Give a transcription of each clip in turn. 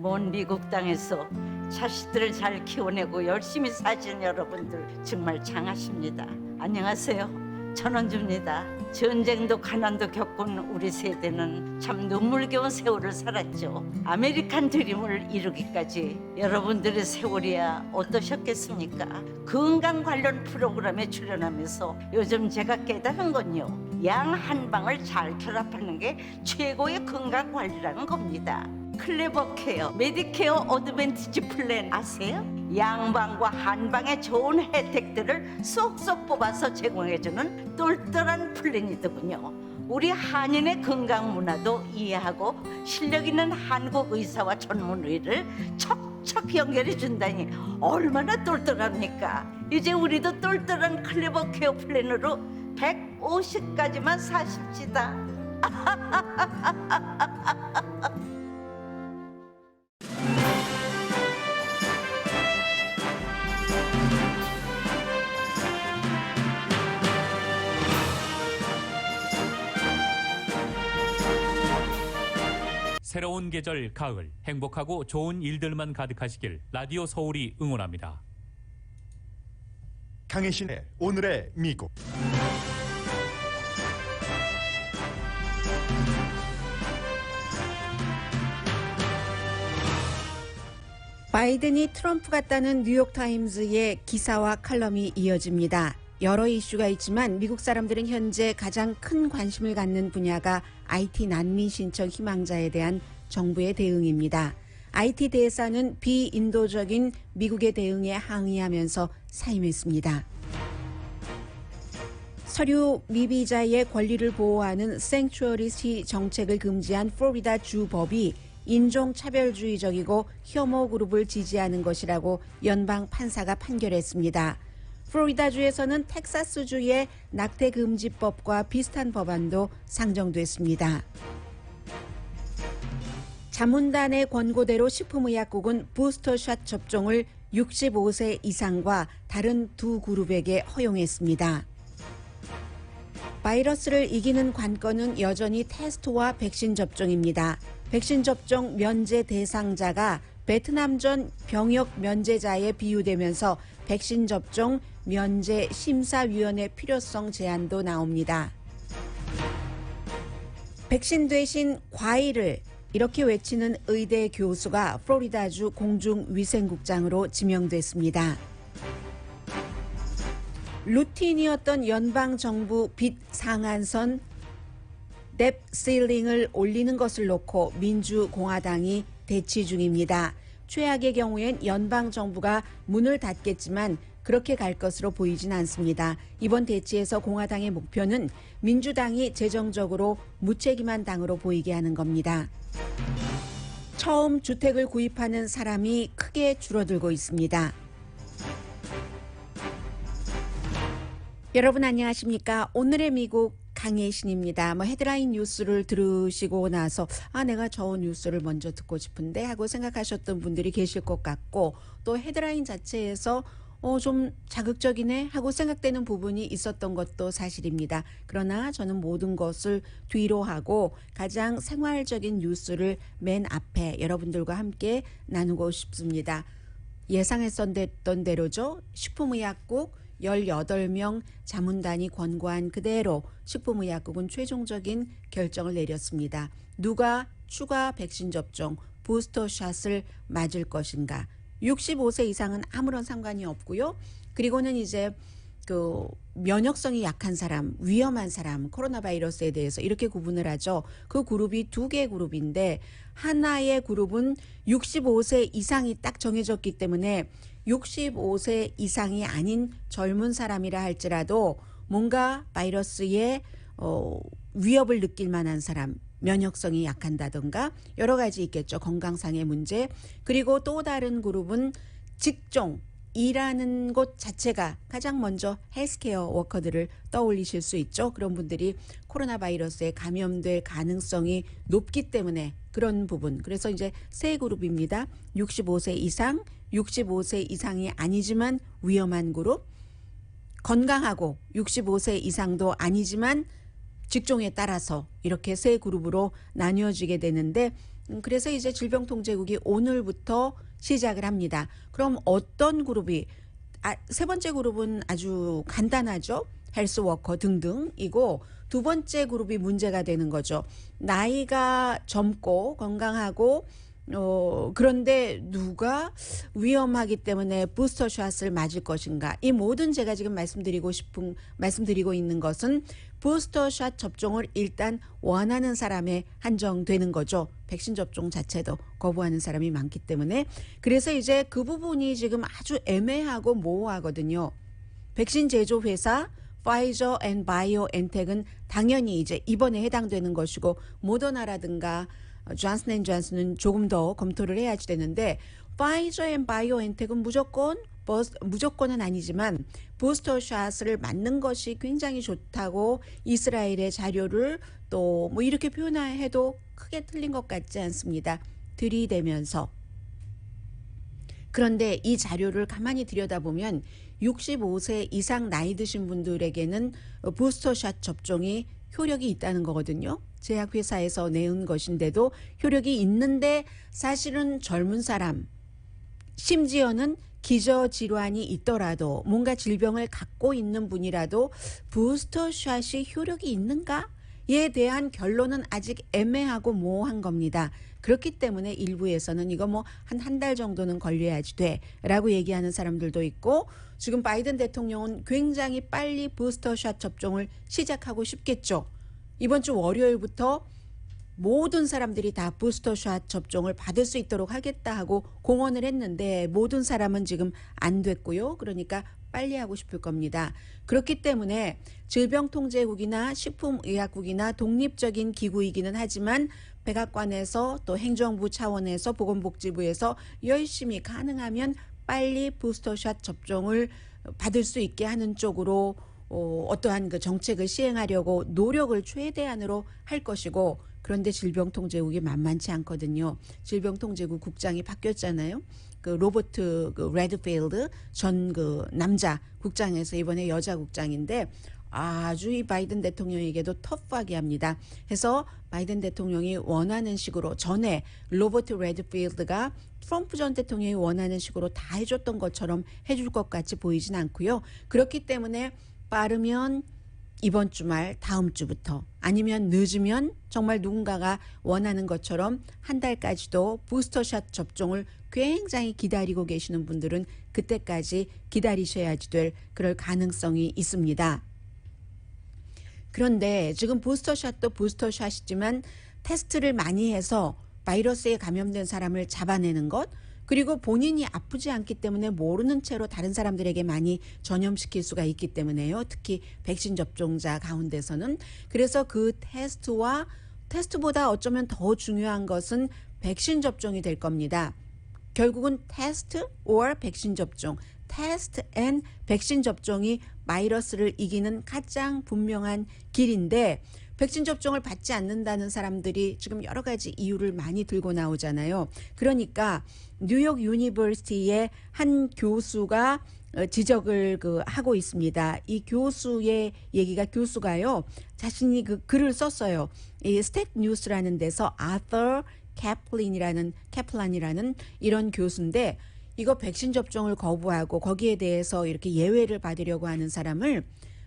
먼 미국 땅에서 자식들을 잘 키워내고 열심히 사신 여러분들 정말 장하십니다. 안녕하세요. 전원주입니다. 전쟁도 가난도 겪은 우리 세대는 참 눈물겨운 세월을 살았죠. 아메리칸 드림을 이루기까지 여러분들의 세월이야 어떠셨겠습니까? 건강 관련 프로그램에 출연하면서 요즘 제가 깨달은 건요, 양 한 방을 잘 결합하는 게 최고의 건강 관리라는 겁니다. 클레버 케어, 메디케어 어드밴티지 플랜 아세요? 양방과 한방의 좋은 혜택들을 쏙쏙 뽑아서 제공해주는 똘똘한 플랜이더군요. 우리 한인의 건강 문화도 이해하고 실력 있는 한국 의사와 전문의를 척척 연결해 준다니 얼마나 똘똘합니까? 이제 우리도 똘똘한 클레버 케어 플랜으로 150까지만 사십시다. 새로운 계절 가을, 행복하고 좋은 일들만 가득하시길 라디오 서울이 응원합니다. 강혜신의 오늘의 미국. 바이든이 트럼프 같다는 뉴욕타임즈의 기사와 칼럼이 이어집니다. 여러 이슈가 있지만 미국 사람들은 현재 가장 큰 관심을 갖는 분야가 IT 난민 신청 희망자에 대한 정부의 대응입니다. IT 대사는 비인도적인 미국의 대응에 항의하면서 사임했습니다. 서류 미비자의 권리를 보호하는 생츄어리시 정책을 금지한 플로리다 주법이 인종차별주의적이고 혐오 그룹을 지지하는 것이라고 연방 판사가 판결했습니다. 플로리다주에서는 텍사스주의 낙태금지법과 비슷한 법안도 상정됐습니다. 자문단의 권고대로 식품의약국은 부스터샷 접종을 65세 이상과 다른 두 그룹에게 허용했습니다. 바이러스를 이기는 관건은 여전히 테스트와 백신 접종입니다. 백신 접종 면제 대상자가 베트남전 병역 면제자에 비유되면서 백신 접종 면제 심사위원회 필요성 제안도 나옵니다. 백신 대신 과일을 이렇게 외치는 의대 교수가 플로리다주 공중위생국장으로 지명됐습니다. 루틴이었던 연방정부 빚 상한선 뎁 실링을 올리는 것을 놓고 민주공화당이 대치 중입니다. 최악의 경우엔 연방정부가 문을 닫겠지만 그렇게 갈 것으로 보이진 않습니다. 이번 대치에서 공화당의 목표는 민주당이 재정적으로 무책임한 당으로 보이게 하는 겁니다. 처음 주택을 구입하는 사람이 크게 줄어들고 있습니다. 여러분 안녕하십니까? 오늘의 미국 강혜신입니다. 헤드라인 뉴스를 들으시고 나서 내가 저 뉴스를 먼저 듣고 싶은데 하고 생각하셨던 분들이 계실 것 같고, 또 헤드라인 자체에서 좀 자극적이네 하고 생각되는 부분이 있었던 것도 사실입니다. 그러나 저는 모든 것을 뒤로 하고 가장 생활적인 뉴스를 맨 앞에 여러분들과 함께 나누고 싶습니다. 예상했던 대로죠. 식품의약국 18명 자문단이 권고한 그대로 식품의약국은 최종적인 결정을 내렸습니다. 누가 추가 백신 접종, 부스터샷을 맞을 것인가. 65세 이상은 아무런 상관이 없고요. 그리고는 이제 면역성이 약한 사람, 위험한 사람, 코로나 바이러스에 대해서 이렇게 구분을 하죠. 그 그룹이 두 개의 그룹인데 하나의 그룹은 65세 이상이 딱 정해졌기 때문에 65세 이상이 아닌 젊은 사람이라 할지라도 뭔가 바이러스의 위협을 느낄 만한 사람, 면역성이 약한다든가 여러 가지 있겠죠. 건강상의 문제. 그리고 또 다른 그룹은 직종, 일하는 곳 자체가 가장 먼저 헬스케어 워커들을 떠올리실 수 있죠. 그런 분들이 코로나 바이러스에 감염될 가능성이 높기 때문에 그런 부분. 그래서 이제 세 그룹입니다. 65세 이상, 65세 이상이 아니지만 위험한 그룹, 건강하고 65세 이상도 아니지만 직종에 따라서 이렇게 세 그룹으로 나뉘어지게 되는데 그래서 이제 질병통제국이 오늘부터 시작을 합니다. 그럼 어떤 그룹이 세 번째 그룹은 아주 간단하죠. 헬스워커 등등이고 두 번째 그룹이 문제가 되는 거죠. 나이가 젊고 건강하고 그런데 누가 위험하기 때문에 부스터샷을 맞을 것인가. 이 모든 제가 지금 말씀드리고 있는 것은 부스터샷 접종을 일단 원하는 사람에 한정되는 거죠. 백신 접종 자체도 거부하는 사람이 많기 때문에. 그래서 이제 그 부분이 지금 아주 애매하고 모호하거든요. 백신 제조 회사 파이저 앤 바이오엔텍은 당연히 이제 이번에 해당되는 것이고 모더나라든가 존슨 앤 존슨은 조금 더 검토를 해야지 되는데 파이저 앤 바이오엔텍은 무조건은 아니지만 부스터샷을 맞는 것이 굉장히 좋다고 이스라엘의 자료를 또 뭐 이렇게 표현해도 크게 틀린 것 같지 않습니다. 들이대면서. 그런데 이 자료를 가만히 들여다보면 65세 이상 나이 드신 분들에게는 부스터샷 접종이 효력이 있다는 거거든요. 제약회사에서 내은 것인데도 효력이 있는데 사실은 젊은 사람, 심지어는 기저질환이 있더라도 뭔가 질병을 갖고 있는 분이라도 부스터샷이 효력이 있는가에 대한 결론은 아직 애매하고 모호한 겁니다. 그렇기 때문에 일부에서는 이거 뭐 한 달 정도는 걸려야지 돼 라고 얘기하는 사람들도 있고 지금 바이든 대통령은 굉장히 빨리 부스터샷 접종을 시작하고 싶겠죠. 이번 주 월요일부터 모든 사람들이 다 부스터샷 접종을 받을 수 있도록 하겠다 하고 공언을 했는데 모든 사람은 지금 안 됐고요. 그러니까 빨리 하고 싶을 겁니다. 그렇기 때문에 질병통제국이나 식품의약국이나 독립적인 기구이기는 하지만 백악관에서 또 행정부 차원에서 보건복지부에서 열심히 가능하면 빨리 부스터샷 접종을 받을 수 있게 하는 쪽으로 어떠한 그 정책을 시행하려고 노력을 최대한으로 할 것이고 그런데 질병통제국이 만만치 않거든요. 질병통제국 국장이 바뀌었잖아요. 그 로버트 레드필드 전 그 남자 국장에서 이번에 여자 국장인데 아주 이 바이든 대통령에게도 터프하게 합니다. 해서 바이든 대통령이 원하는 식으로 전에 로버트 레드필드가 트럼프 전 대통령이 원하는 식으로 다 해줬던 것처럼 해줄 것 같이 보이진 않고요. 그렇기 때문에 빠르면 이번 주말 다음 주부터 아니면 늦으면 정말 누군가가 원하는 것처럼 한 달까지도 부스터샷 접종을 굉장히 기다리고 계시는 분들은 그때까지 기다리셔야지 될 그럴 가능성이 있습니다. 그런데 지금 부스터샷도 부스터샷이지만 테스트를 많이 해서 바이러스에 감염된 사람을 잡아내는 것 그리고 본인이 아프지 않기 때문에 모르는 채로 다른 사람들에게 많이 전염시킬 수가 있기 때문에요. 특히 백신 접종자 가운데서는. 그래서 그 테스트보다 어쩌면 더 중요한 것은 백신 접종이 될 겁니다. 결국은 테스트 or 백신 접종. 테스트 앤 백신 접종이 바이러스를 이기는 가장 분명한 길인데 백신 접종을 받지 않는다는 사람들이 지금 여러 가지 이유를 많이 들고 나오잖아요. 그러니까 뉴욕 유니버시티의 한 교수가 지적을 하고 있습니다. 이 교수의 얘기가 교수가요. 자신이 그 글을 썼어요. 이 스택 뉴스라는 데서 아서 캐플란이라는 이런 교수인데 이거 백신 접종을 거부하고 거기에 대해서 이렇게 예외를 받으려고 하는 사람을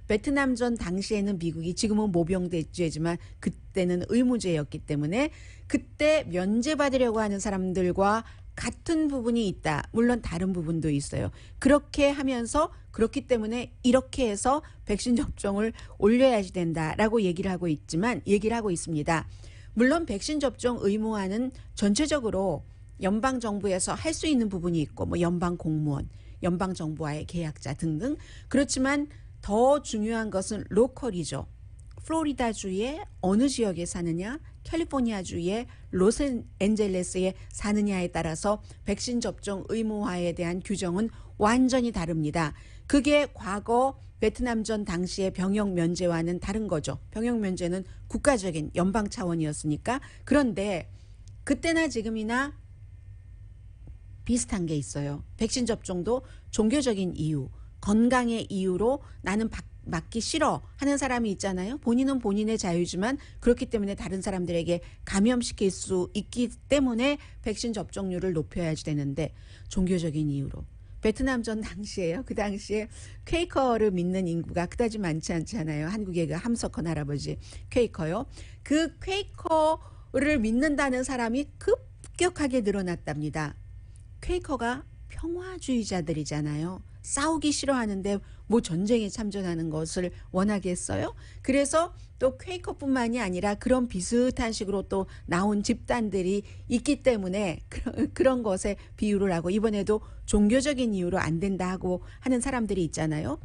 베트남전 당시에는 미국이 지금은 모병제지만 그때는 의무제였기 때문에 그때 면제받으려고 하는 사람들과 같은 부분이 있다. 물론 다른 부분도 있어요. 그렇게 하면서 그렇기 때문에 이렇게 해서 백신 접종을 올려야지 된다라고 얘기를 하고 있습니다. 물론 백신 접종 의무화는 전체적으로 연방 정부에서 할 수 있는 부분이 있고 뭐 연방 공무원, 연방 정부와의 계약자 등등 그렇지만 더 중요한 것은 로컬이죠. 플로리다주의 어느 지역에 사느냐, 캘리포니아주의 로스앤젤레스에 사느냐에 따라서 백신 접종 의무화에 대한 규정은 완전히 다릅니다. 그게 과거 베트남전 당시의 병역 면제와는 다른 거죠. 병역 면제는 국가적인 연방 차원이었으니까. 그런데 그때나 지금이나 비슷한 게 있어요. 백신 접종도 종교적인 이유, 건강의 이유로 나는 맞기 싫어 하는 사람이 있잖아요. 본인은 본인의 자유지만 그렇기 때문에 다른 사람들에게 감염시킬 수 있기 때문에 백신 접종률을 높여야지 되는데 종교적인 이유로 베트남전 당시에요. 그 당시에 퀘이커를 믿는 인구가 그다지 많지 않잖아요. 한국의 그 함석헌 할아버지 퀘이커요. 그 퀘이커를 믿는다는 사람이 급격하게 늘어났답니다. 퀘이커가 평화주의자들이잖아요. 싸우기 싫어하는데 뭐 전쟁에 참전하는 것을 원하겠어요? 그래서 또 퀘이커뿐만이 아니라 그런 비슷한 식으로 또 나온 집단들이 있기 때문에 그런 것에 비유를 하고 이번에도 종교적인 이유로 안 된다 하고 하는 사람들이 있잖아요.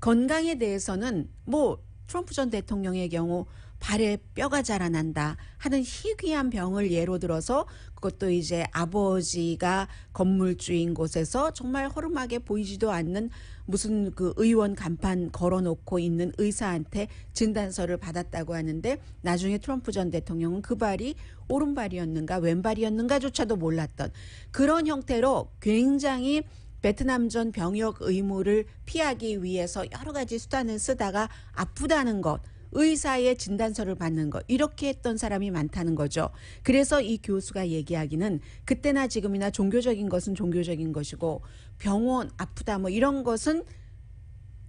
건강에 대해서는 뭐 트럼프 전 대통령의 경우 발에 뼈가 자라난다 하는 희귀한 병을 예로 들어서 그것도 이제 아버지가 건물주인 곳에서 정말 허름하게 보이지도 않는 무슨 그 의원 간판 걸어놓고 있는 의사한테 진단서를 받았다고 하는데 나중에 트럼프 전 대통령은 그 발이 오른발이었는가 왼발이었는가조차도 몰랐던 그런 형태로 굉장히 베트남전 병역 의무를 피하기 위해서 여러 가지 수단을 쓰다가 아프다는 것 의사의 진단서를 받는 것 이렇게 했던 사람이 많다는 거죠. 그래서 이 교수가 얘기하기는 그때나 지금이나 종교적인 것은 종교적인 것이고 병원 아프다 뭐 이런 것은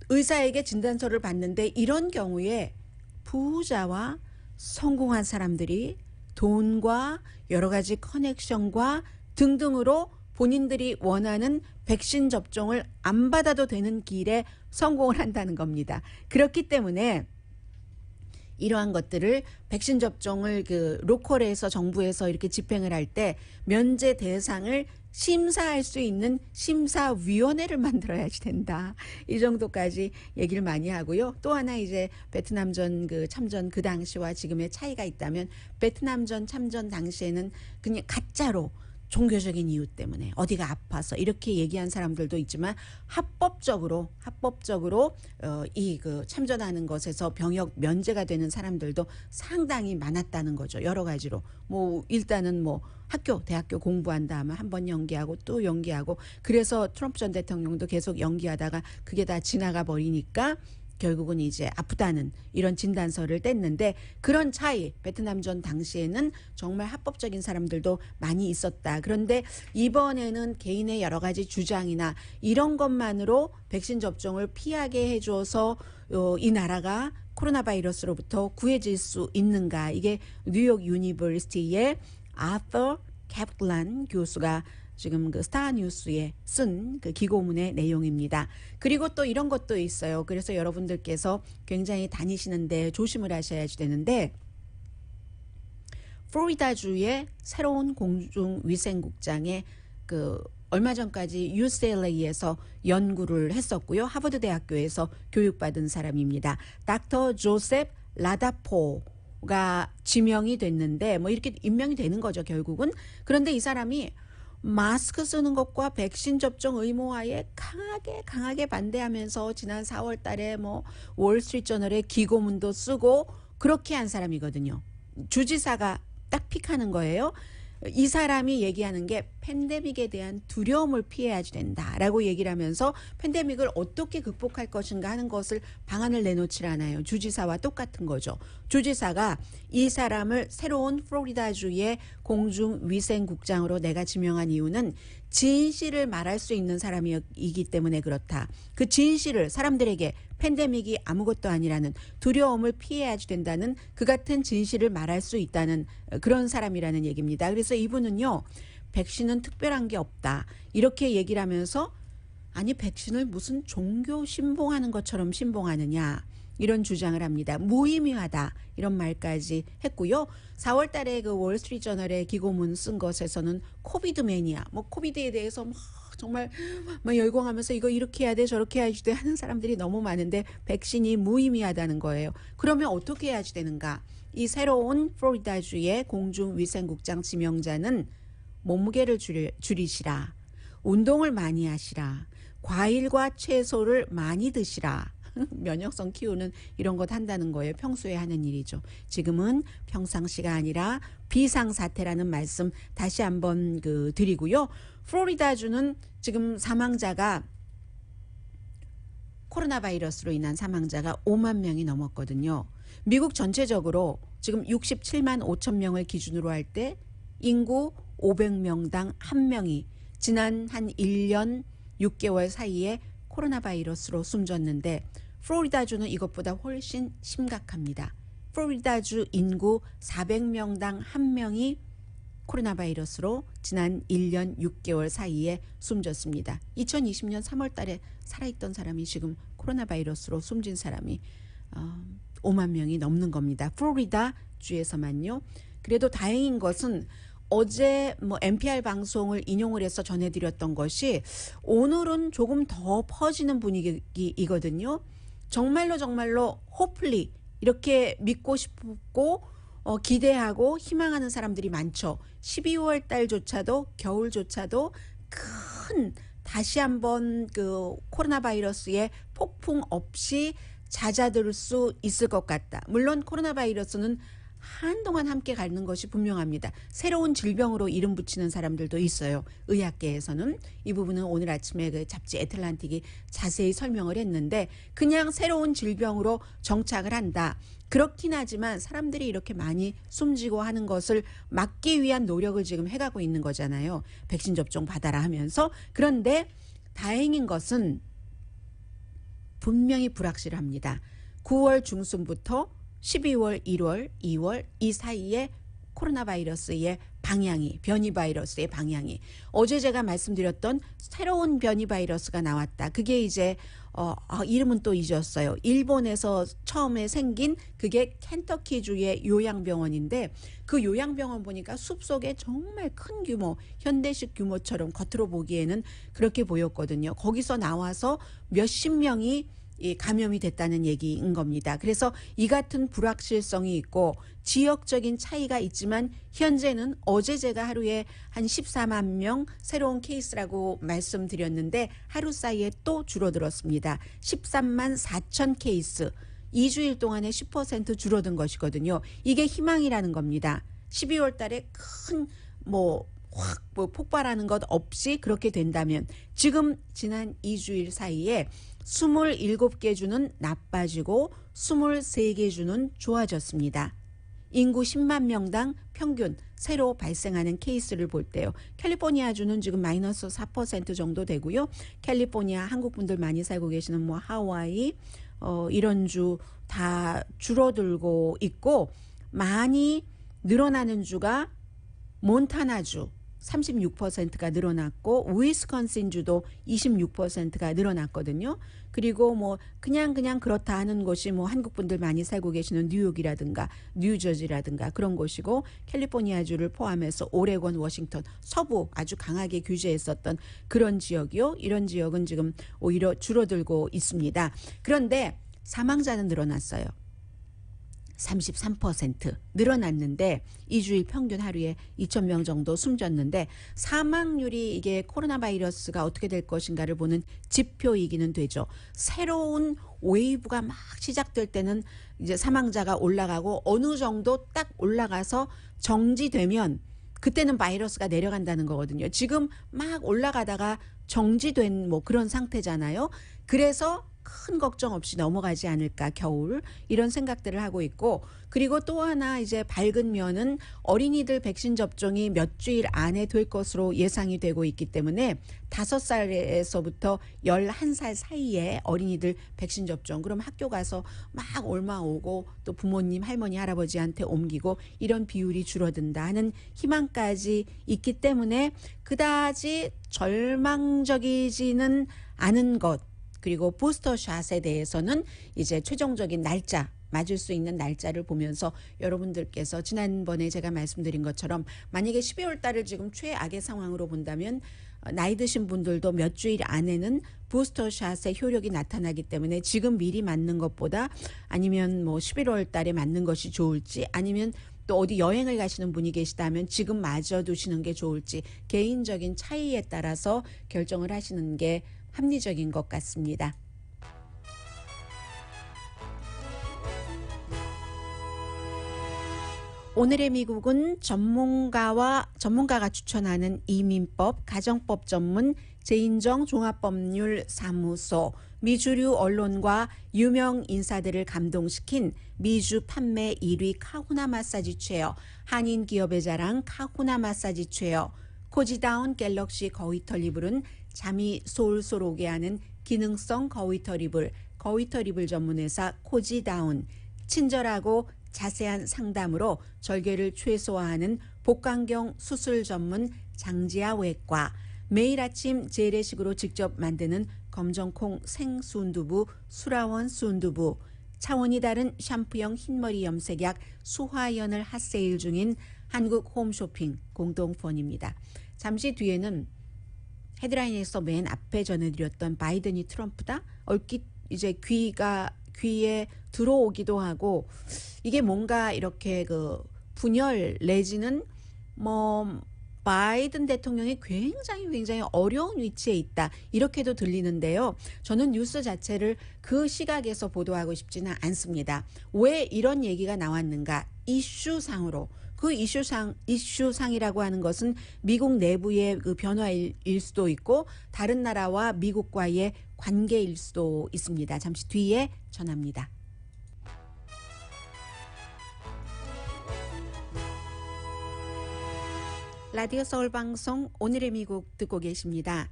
의사에게 진단서를 받는데 이런 경우에 부자와 성공한 사람들이 돈과 여러 가지 커넥션과 등등으로 본인들이 원하는 백신 접종을 안 받아도 되는 길에 성공을 한다는 겁니다. 그렇기 때문에 이러한 것들을 백신 접종을 그 로컬에서 정부에서 이렇게 집행을 할 때 면제 대상을 심사할 수 있는 심사위원회를 만들어야지 된다. 이 정도까지 얘기를 많이 하고요. 또 하나 이제 베트남전 그 참전 그 당시와 지금의 차이가 있다면 베트남전 참전 당시에는 그냥 가짜로 종교적인 이유 때문에 어디가 아파서 이렇게 얘기한 사람들도 있지만 합법적으로 이 그 참전하는 것에서 병역 면제가 되는 사람들도 상당히 많았다는 거죠. 여러 가지로 뭐 일단은 뭐 대학교 공부한다 하면 한 번 연기하고 또 연기하고 그래서 트럼프 전 대통령도 계속 연기하다가 그게 다 지나가 버리니까 결국은 이제 아프다는 이런 진단서를 뗐는데 그런 차이 베트남전 당시에는 정말 합법적인 사람들도 많이 있었다. 그런데 이번에는 개인의 여러 가지 주장이나 이런 것만으로 백신 접종을 피하게 해줘서 이 나라가 코로나 바이러스로부터 구해질 수 있는가. 이게 뉴욕 유니버시티의 아서 캐플란 교수가 지금 그 스타뉴스에 쓴 그 기고문의 내용입니다. 그리고 또 이런 것도 있어요. 그래서 여러분들께서 굉장히 다니시는데 조심을 하셔야지 되는데 플로리다주의 새로운 공중위생국장에 그 얼마 전까지 UCLA에서 연구를 했었고요. 하버드 대학교에서 교육받은 사람입니다. 닥터 조셉 라다포가 지명이 됐는데 뭐 이렇게 임명이 되는 거죠, 결국은. 그런데 이 사람이 마스크 쓰는 것과 백신 접종 의무화에 강하게 반대하면서 지난 4월 달에 뭐 월스트리트저널에 기고문도 쓰고 그렇게 한 사람이거든요. 주지사가 딱 픽하는 거예요. 이 사람이 얘기하는 게 팬데믹에 대한 두려움을 피해야지 된다라고 얘기를 하면서 팬데믹을 어떻게 극복할 것인가 하는 것을 방안을 내놓질 않아요. 주지사와 똑같은 거죠. 주지사가 이 사람을 새로운 플로리다주의 공중위생국장으로 내가 지명한 이유는 진실을 말할 수 있는 사람이기 때문에 그렇다. 그 진실을 사람들에게 팬데믹이 아무것도 아니라는 두려움을 피해야지 된다는 그 같은 진실을 말할 수 있다는 그런 사람이라는 얘기입니다. 그래서 이분은요. 백신은 특별한 게 없다. 이렇게 얘기를 하면서 아니 백신을 무슨 종교 신봉하는 것처럼 신봉하느냐. 이런 주장을 합니다. 무의미하다. 이런 말까지 했고요. 4월 달에 그 월스트리트저널에 기고문 쓴 것에서는 코비드 매니아. 뭐 코비드에 대해서 정말 막 열광하면서 이거 이렇게 해야 돼 저렇게 해야지 돼 하는 사람들이 너무 많은데 백신이 무의미하다는 거예요. 그러면 어떻게 해야지 되는가? 이 새로운 플로리다주의 공중위생국장 지명자는 몸무게를 줄이시라. 운동을 많이 하시라. 과일과 채소를 많이 드시라. 면역성 키우는 이런 것 한다는 거예요. 평소에 하는 일이죠. 지금은 평상시가 아니라 비상사태라는 말씀 다시 한번 드리고요. 플로리다주는 지금 사망자가 코로나 바이러스로 인한 사망자가 5만 명이 넘었거든요. 미국 전체적으로 지금 67만 5천 명을 기준으로 할 때 인구 500명당 1명이 지난 한 1년 6개월 사이에 코로나 바이러스로 숨졌는데 플로리다주는 이것보다 훨씬 심각합니다. 플로리다주 인구 400명당 1명이 코로나 바이러스로 지난 1년 6개월 사이에 숨졌습니다. 2020년 3월 달에 살아있던 사람이 지금 코로나 바이러스로 숨진 사람이 5만 명이 넘는 겁니다. 플로리다 주에서만요. 그래도 다행인 것은 어제 NPR 방송을 인용을 해서 전해드렸던 것이 오늘은 조금 더 퍼지는 분위기이거든요. 정말로 hopefully 이렇게 믿고 싶고 기대하고 희망하는 사람들이 많죠. 12월 달조차도 겨울조차도 큰 다시 한번 그 코로나 바이러스의 폭풍 없이 잦아들 수 있을 것 같다. 물론 코로나 바이러스는 한동안 함께 가는 것이 분명합니다. 새로운 질병으로 이름 붙이는 사람들도 있어요. 의학계에서는 이 부분은 오늘 아침에 그 잡지 애틀란틱이 자세히 설명을 했는데 그냥 새로운 질병으로 정착을 한다. 그렇긴 하지만 사람들이 이렇게 많이 숨지고 하는 것을 막기 위한 노력을 지금 해가고 있는 거잖아요. 백신 접종 받아라 하면서. 그런데 다행인 것은 분명히 불확실합니다. 9월 중순부터 12월, 1월, 2월 이 사이에 코로나 바이러스의 방향이, 변이 바이러스의 방향이 어제 제가 말씀드렸던 새로운 변이 바이러스가 나왔다. 그게 이제 이름은 또 잊었어요. 일본에서 처음에 생긴 그게 켄터키주의 요양병원인데 그 요양병원 보니까 숲속에 정말 큰 규모, 현대식 규모처럼 겉으로 보기에는 그렇게 보였거든요. 거기서 나와서 몇십 명이 감염이 됐다는 얘기인 겁니다. 그래서 이 같은 불확실성이 있고 지역적인 차이가 있지만 현재는 어제 제가 하루에 한 14만 명 새로운 케이스라고 말씀드렸는데 하루 사이에 또 줄어들었습니다. 13만 4천 케이스. 2주일 동안에 10% 줄어든 것이거든요. 이게 희망이라는 겁니다. 12월 달에 큰 확 폭발하는 것 없이 그렇게 된다면 지금 지난 2주일 사이에 27개 주는 나빠지고 23개 주는 좋아졌습니다. 인구 10만 명당 평균 새로 발생하는 케이스를 볼 때요. 캘리포니아주는 지금 마이너스 4% 정도 되고요. 캘리포니아 한국 분들 많이 살고 계시는 하와이 이런 주 다 줄어들고 있고 많이 늘어나는 주가 몬타나주 36%가 늘어났고 위스콘신주도 26%가 늘어났거든요. 그리고 그냥 그렇다 하는 곳이 한국 분들 많이 살고 계시는 뉴욕이라든가 뉴저지라든가 그런 곳이고 캘리포니아주를 포함해서 오레곤, 워싱턴, 서부 아주 강하게 규제했었던 그런 지역이요. 이런 지역은 지금 오히려 줄어들고 있습니다. 그런데 사망자는 늘어났어요. 33% 늘어났는데 2주일 평균 하루에 2,000명 정도 숨졌는데 사망률이 이게 코로나 바이러스가 어떻게 될 것인가를 보는 지표이기는 되죠. 새로운 웨이브가 막 시작될 때는 이제 사망자가 올라가고 어느 정도 딱 올라가서 정지되면 그때는 바이러스가 내려간다는 거거든요. 지금 막 올라가다가 정지된 그런 상태잖아요. 그래서 큰 걱정 없이 넘어가지 않을까 겨울 이런 생각들을 하고 있고 그리고 또 하나 이제 밝은 면은 어린이들 백신 접종이 몇 주일 안에 될 것으로 예상이 되고 있기 때문에 5살에서부터 11살 사이에 어린이들 백신 접종 그럼 학교 가서 막 옮아오고 또 부모님 할머니 할아버지한테 옮기고 이런 비율이 줄어든다 하는 희망까지 있기 때문에 그다지 절망적이지는 않은 것 그리고 부스터샷에 대해서는 이제 최종적인 날짜 맞을 수 있는 날짜를 보면서 여러분들께서 지난번에 제가 말씀드린 것처럼 만약에 12월 달을 지금 최악의 상황으로 본다면 나이 드신 분들도 몇 주일 안에는 부스터샷의 효력이 나타나기 때문에 지금 미리 맞는 것보다 아니면 11월 달에 맞는 것이 좋을지 아니면 또 어디 여행을 가시는 분이 계시다면 지금 맞아 두시는 게 좋을지 개인적인 차이에 따라서 결정을 하시는 게 합리적인 것 같습니다. 오늘의 미국은 전문가가 추천하는 이민법, 가정법 전문 제인정 종합법률 사무소, 미주류 언론과 유명 인사들을 감동시킨 미주 판매 1위 카후나 마사지 체어, 한인 기업의 자랑 카후나 마사지 체어, 코지다운 갤럭시 거위털 이불은 잠이 솔솔 오게 하는 기능성 거위털 이불, 거위털 이불 전문회사 코지다운, 친절하고 자세한 상담으로 절개를 최소화하는 복강경 수술 전문 장지아 외과, 매일 아침 재래식으로 직접 만드는 검정콩 생순두부 수라원 순두부, 차원이 다른 샴푸형 흰머리 염색약 수화연을 핫세일 중인 한국 홈쇼핑 공동폰입니다. 잠시 뒤에는 헤드라인에서 맨 앞에 전해드렸던 바이든이 트럼프다? 얼핏 이제 귀에 들어오기도 하고, 이게 뭔가 이렇게 그 분열 내지는 뭐 바이든 대통령이 굉장히 어려운 위치에 있다, 이렇게도 들리는데요. 저는 뉴스 자체를 그 시각에서 보도하고 싶지는 않습니다. 왜 이런 얘기가 나왔는가? 이슈상으로, 그 이슈상이라고 하는 것은 미국 내부의 그 변화일 수도 있고 다른 나라와 미국과의 관계일 수도 있습니다. 잠시 뒤에 전합니다. 라디오 서울 방송 오늘의 미국 듣고 계십니다.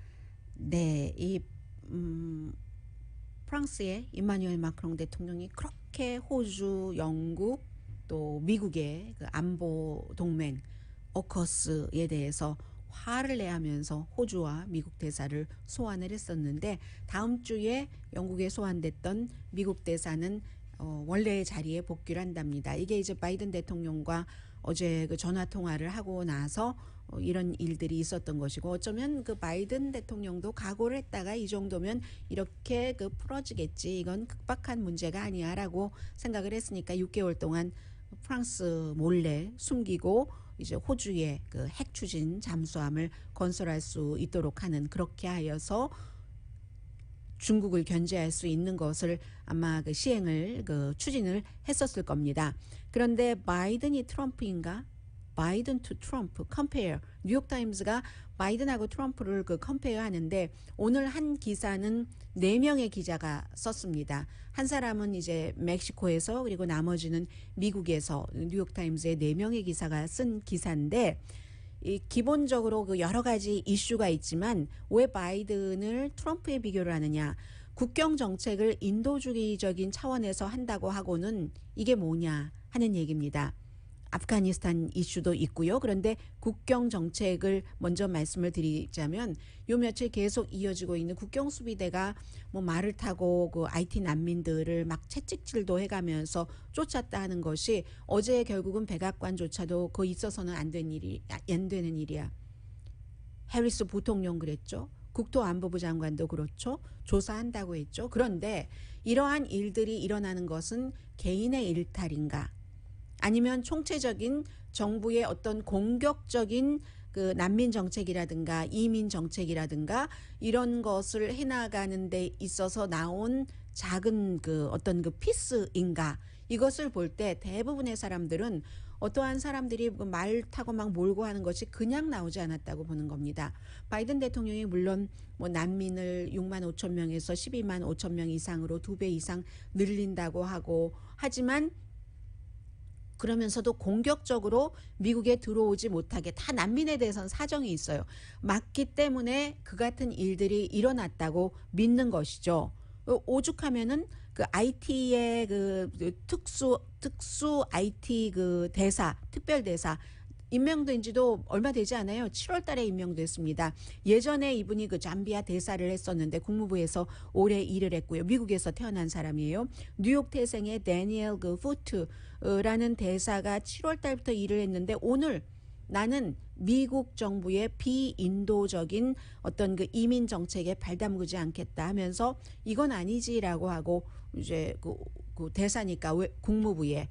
네, 프랑스의 이마뉴엘 마크롱 대통령이 그렇게 호주, 영국 또 미국의 그 안보 동맹 오커스에 대해서 화를 내하면서 호주와 미국 대사를 소환을 했었는데, 다음 주에 영국에 소환됐던 미국 대사는 원래의 자리에 복귀를 한답니다. 이게 이제 바이든 대통령과 어제 그 전화 통화를 하고 나서 이런 일들이 있었던 것이고, 어쩌면 그 바이든 대통령도 각오를 했다가 이 정도면 이렇게 그 풀어지겠지, 이건 급박한 문제가 아니야라고 생각을 했으니까 6개월 동안 프랑스 몰래 숨기고 이제 호주에 그 핵 추진 잠수함을 건설할 수 있도록 하는, 그렇게 하여서 중국을 견제할 수 있는 것을 아마 그 시행을 추진을 했었을 겁니다. 그런데 바이든이 트럼프인가? 바이든 투 트럼프 컴페어, 뉴욕타임스가 바이든하고 트럼프를 컴페어 하는데, 오늘 한 기사는 4명의 기자가 썼습니다. 한 사람은 이제 멕시코에서, 그리고 나머지는 미국에서 뉴욕타임스의 4명의 기사가 쓴 기사인데, 기본적으로 그 여러 가지 이슈가 있지만 왜 바이든을 트럼프에 비교를 하느냐, 국경 정책을 인도주의적인 차원에서 한다고 하고는 이게 뭐냐 하는 얘기입니다. 아프가니스탄 이슈도 있고요. 그런데 국경 정책을 먼저 말씀을 드리자면, 요 며칠 계속 이어지고 있는 국경 수비대가 뭐 말을 타고 그 IT 난민들을 막 채찍질도 해가면서 쫓았다 하는 것이, 어제 결국은 백악관조차도 그 있어서는 안 되는 일이야. 해리스 부통령 그랬죠. 국토안보부 장관도 그렇죠. 조사한다고 했죠. 그런데 이러한 일들이 일어나는 것은 개인의 일탈인가, 아니면 총체적인 정부의 어떤 공격적인 그 난민 정책이라든가 이민 정책이라든가 이런 것을 해나가는 데 있어서 나온 작은 그 어떤 그 피스인가, 이것을 볼 때 대부분의 사람들은 어떠한 사람들이 말 타고 막 몰고 하는 것이 그냥 나오지 않았다고 보는 겁니다. 바이든 대통령이 물론 뭐 난민을 6만 5천 명에서 12만 5천 명 이상으로 2배 이상 늘린다고 하고, 하지만 그러면서도 공격적으로 미국에 들어오지 못하게, 다 난민에 대해서는 사정이 있어요. 맞기 때문에 그 같은 일들이 일어났다고 믿는 것이죠. 오죽하면은 그 IT의 그 특수 IT 그 대사, 특별 대사 임명된 지도 얼마 되지 않아요. 7월 달에 임명됐습니다. 예전에 이분이 그 잠비아 대사를 했었는데 국무부에서 오래 일을 했고요. 미국에서 태어난 사람이에요. 뉴욕 태생의 데니엘 그 푸트라는 대사가 7월 달부터 일을 했는데, 오늘 나는 미국 정부의 비인도적인 어떤 그 이민 정책에 발담그지 않겠다 하면서 이건 아니지라고 하고, 이제 그 대사니까 국무부에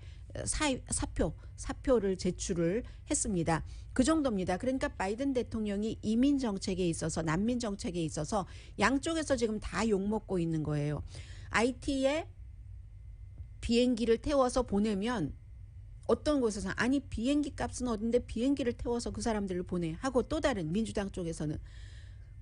사표를 제출을 했습니다. 그 정도입니다. 그러니까 바이든 대통령이 이민 정책에 있어서, 난민 정책에 있어서 양쪽에서 지금 다 욕먹고 있는 거예요. IT에 비행기를 태워서 보내면 어떤 곳에서 아니 비행기 값은 어딘데 비행기를 태워서 그 사람들을 보내 하고 또 다른 민주당 쪽에서는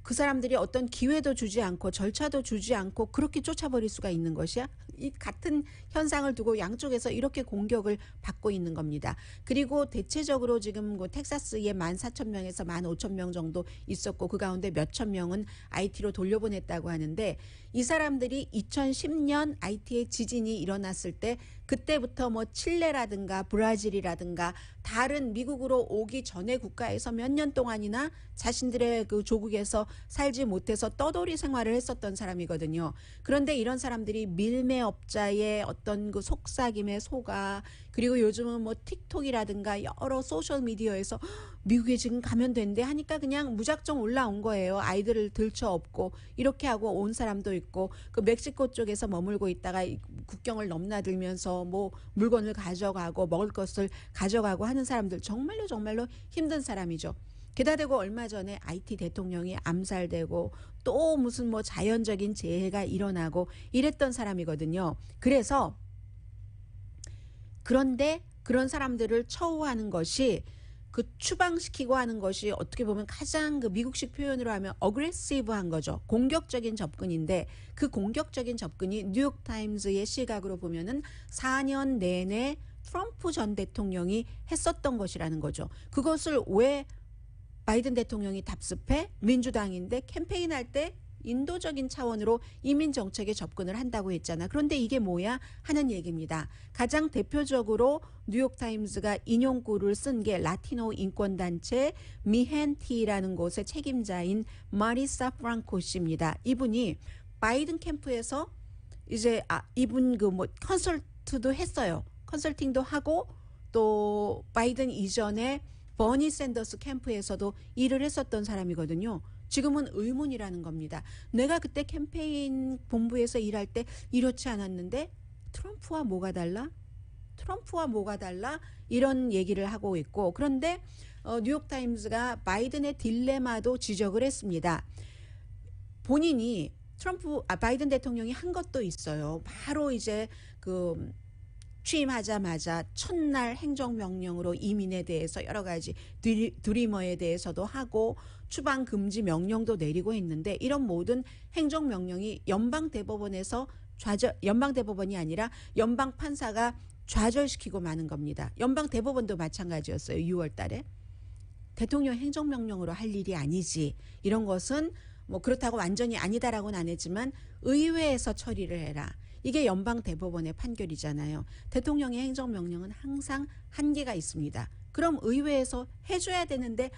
그 사람들이 어떤 기회도 주지 않고 절차도 주지 않고 그렇게 쫓아버릴 수가 있는 것이야? 이 같은 현상을 두고 양쪽에서 이렇게 공격을 받고 있는 겁니다. 그리고 대체적으로 지금 그 텍사스에 14,000명에서 15,000명 정도 있었고 그 가운데 몇천 명은 IT로 돌려보냈다고 하는데 이 사람들이 2010년 IT의 지진이 일어났을 때 그때부터 뭐 칠레라든가 브라질이라든가 다른 미국으로 오기 전에 국가에서 몇 년 동안이나 자신들의 그 조국에서 살지 못해서 떠돌이 생활을 했었던 사람이거든요. 그런데 이런 사람들이 밀매업자의 어떤 그 속삭임에 속아 그리고 요즘은 뭐 틱톡이라든가 여러 소셜 미디어에서 미국에 지금 가면 된대 하니까 그냥 무작정 올라온 거예요. 아이들을 들쳐업고 이렇게 하고 온 사람도 있고 그 멕시코 쪽에서 머물고 있다가 국경을 넘나들면서 뭐 물건을 가져가고 먹을 것을 가져가고 하는 사람들 정말로 힘든 사람이죠. 게다 대고 얼마 전에 IT 대통령이 암살되고 또 무슨 뭐 자연적인 재해가 일어나고 이랬던 사람이거든요. 그런데 그런 사람들을 처우하는 것이 그 추방시키고 하는 것이 어떻게 보면 가장 그 미국식 표현으로 하면 어그레시브한 거죠. 공격적인 접근인데 그 공격적인 접근이 뉴욕타임즈의 시각으로 보면은 4년 내내 트럼프 전 대통령이 했었던 것이라는 거죠. 그것을 왜 바이든 대통령이 답습해? 민주당인데 캠페인할 때 인도적인 차원으로 이민 정책에 접근을 한다고 했잖아. 그런데 이게 뭐야? 하는 얘기입니다. 가장 대표적으로 뉴욕타임스가 인용구를 쓴 게 라티노 인권단체 미헨티라는 곳의 책임자인 마리사 프랑코 씨입니다. 이분이 바이든 캠프에서 이제 이분 그 뭐 컨설트도 했어요. 컨설팅도 하고 또 바이든 이전에 버니 샌더스 캠프에서도 일을 했었던 사람이거든요. 지금은 의문이라는 겁니다. 내가 그때 캠페인 본부에서 일할 때 이렇지 않았는데 트럼프와 뭐가 달라? 트럼프와 뭐가 달라? 이런 얘기를 하고 있고 그런데 뉴욕타임스가 바이든의 딜레마도 지적을 했습니다. 본인이 바이든 대통령이 한 것도 있어요. 바로 이제 그 취임하자마자 첫날 행정명령으로 이민에 대해서 여러 가지 드리머에 대해서도 하고 추방 금지 명령도 내리고 했는데 이런 모든 행정명령이 연방대법원이 아니라 연방판사가 좌절시키고 마는 겁니다. 연방대법원도 마찬가지였어요. 6월 달에. 대통령 행정명령으로 할 일이 아니지. 이런 것은 뭐 그렇다고 완전히 아니다라고는 안 했지만 의회에서 처리를 해라. 이게 연방대법원의 판결이잖아요. 대통령의 행정명령은 항상 한계가 있습니다. 그럼 의회에서 해줘야 되는데